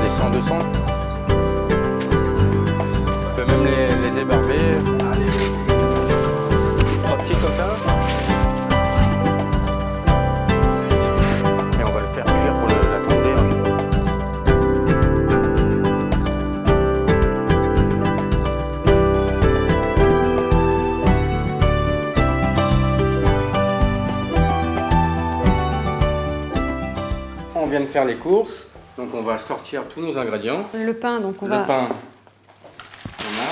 des 100-200. On peut même les ébarber. 3 petits comme ça. Et on va le faire cuire pour l'attendrir. On vient de faire les courses, donc on va sortir tous nos ingrédients. Le pain, donc on va... Le pain, on a.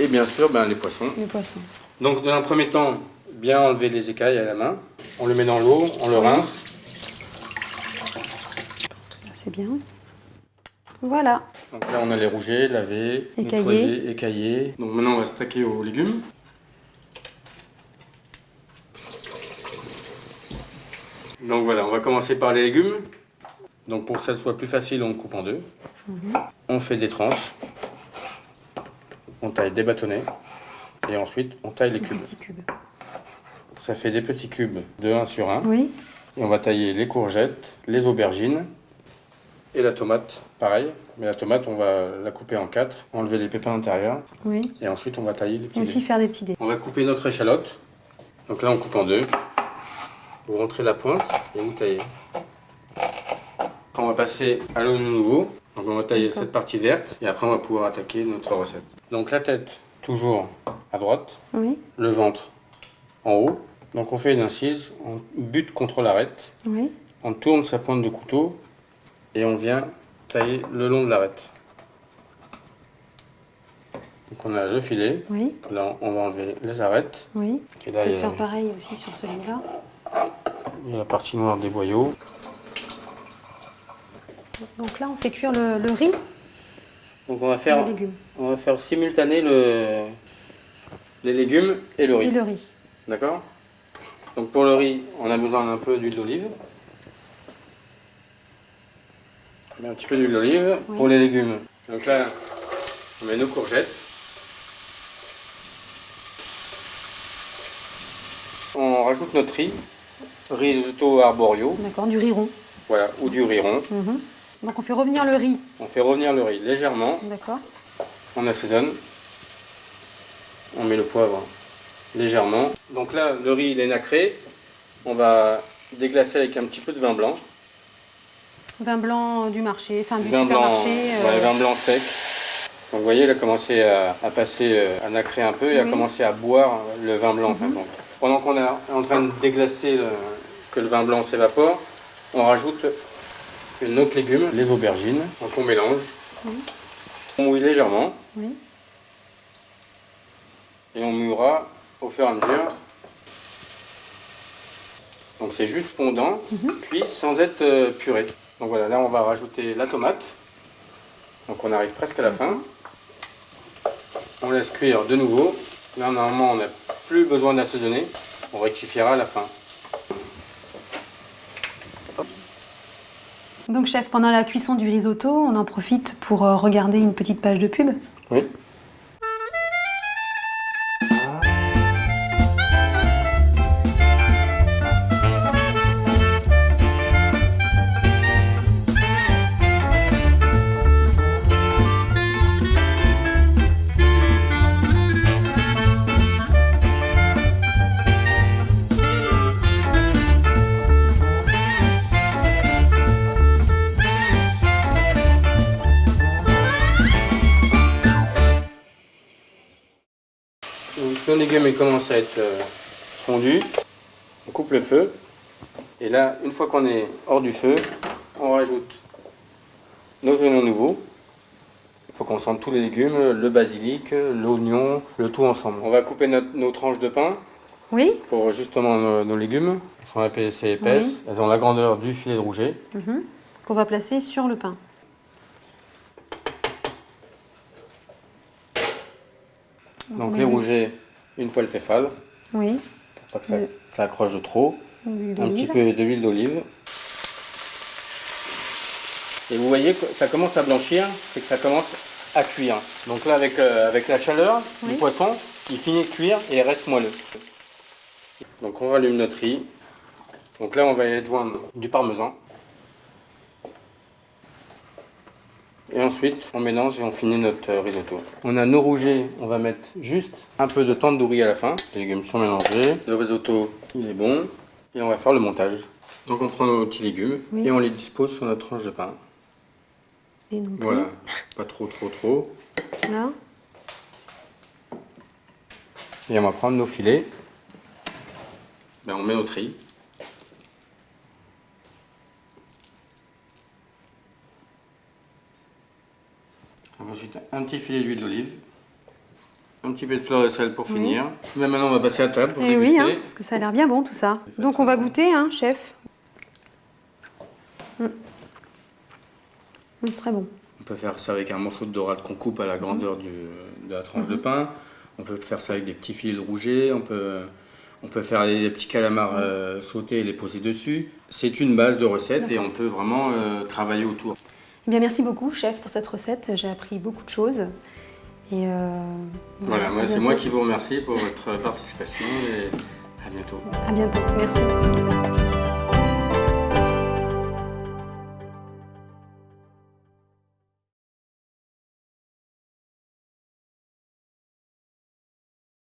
Et bien sûr, les poissons. Les poissons. Donc dans un premier temps, bien enlever les écailles à la main. On le met dans l'eau, on le rince. C'est bien. Voilà. Donc là on a les rougets, lavés, Écaillés. nettoyés, écaillés. Donc maintenant on va s'attaquer aux légumes. Donc voilà, on va commencer par les légumes. Donc pour que ça soit plus facile, on coupe en deux. On fait des tranches. On taille des bâtonnets. Et ensuite, on taille les cubes. Petits cubes. Ça fait des petits cubes de 1 sur 1. Oui. Et on va tailler les courgettes, les aubergines et la tomate, pareil. Mais la tomate, on va la couper en 4, enlever les pépins intérieurs. Oui. Et ensuite, on va tailler les petits Et aussi dés. faire des petits dés. On va couper notre échalote. Donc là, on coupe en deux. Vous rentrez la pointe et vous taillez. Après, on va passer à l'oignon nouveau. Donc on va tailler cette partie verte et après on va pouvoir attaquer notre recette. Donc la tête toujours à droite, Oui. le ventre en haut. Donc on fait une incise, on bute contre l'arête, Oui. on tourne sa pointe de couteau et on vient tailler le long de l'arête. Donc on a le filet, Oui. là on va enlever les arêtes. Oui. Et là, Peut-être il y a- faire pareil aussi sur celui-là. il y a la partie noire des boyaux. Donc là, on fait cuire le riz Donc on va et faire, les légumes. on va faire simultaner les légumes et le riz. Et le riz. D'accord? Donc pour le riz, on a besoin d'un peu d'huile d'olive. On met un petit peu d'huile d'olive. Oui. Pour les légumes, donc là, on met nos courgettes. On rajoute notre riz, risotto arborio, D'accord, du riz rond. voilà, ou du riz rond. Mhm. Donc on fait revenir le riz. On fait revenir le riz légèrement, D'accord. on assaisonne, on met le poivre légèrement. Donc là, le riz il est nacré, on va déglacer avec un petit peu de vin blanc. Vin blanc du marché, enfin du Vin blanc, supermarché. ouais, vin blanc sec. Donc vous voyez, il a commencé à passer, à nacrer un peu et à Oui. commencer à boire le vin blanc. En fait. Donc, pendant qu'on est en train de déglacer, que le vin blanc s'évapore, on rajoute une autre légume, les aubergines. Donc on mélange. On mouille légèrement Oui. et on mouillera au fur et à mesure. Donc c'est juste fondant, cuit sans être puré. Donc voilà, là on va rajouter la tomate. Donc on arrive presque à la fin. On laisse cuire de nouveau. Là normalement on n'a plus besoin d'assaisonner. On rectifiera à la fin. Donc chef, pendant la cuisson du risotto, on en profite pour regarder une petite page de pub. Oui. Donc nos légumes ils commencent à être fondus. On coupe le feu. Et là, une fois qu'on est hors du feu, on rajoute nos oignons nouveaux. Il faut qu'on sente tous les légumes, le basilic, l'oignon, le tout ensemble. On va couper nos tranches de pain Oui. pour justement nos légumes. Elles sont assez épaisses. Elles ont la grandeur du filet de rouget. Qu'on va placer sur le pain. Donc les rougets, une poêle Tefal, Oui. pour pas que ça accroche trop. L'huile Un petit d'olive. peu d'huile d'olive. Et vous voyez que ça commence à blanchir, c'est que ça commence à cuire. Donc là, avec la chaleur du poisson, il finit de cuire et il reste moelleux. Donc on rallume notre riz. Donc là, on va y adjoindre du parmesan. Et ensuite, on mélange et on finit notre risotto. On a nos rougets, on va mettre juste un peu de tandoori à la fin. Les légumes sont mélangés. Le risotto, il est bon. Et on va faire le montage. Donc on prend nos petits légumes et on les dispose sur notre tranche de pain. Et non plus. Voilà, pas trop. Là. Et on va prendre nos filets. Ben, on met notre riz. Ensuite, un petit filet d'huile d'olive. Un petit peu de fleur de sel pour finir. Mais maintenant, on va passer à table pour Et déguster. oui, hein, parce que ça a l'air bien bon tout ça. Donc on va goûter, hein, chef. C'est très bon. On peut faire ça avec un morceau de dorade qu'on coupe à la grandeur de la tranche de pain. On peut faire ça avec des petits filets de rouget. On peut faire des petits calamars sautés et les poser dessus. C'est une base de recette et on peut vraiment travailler autour. Eh bien, merci beaucoup, chef, pour cette recette. J'ai appris beaucoup de choses. Et voilà, c'est moi qui vous remercie pour votre participation et à bientôt. À bientôt, merci.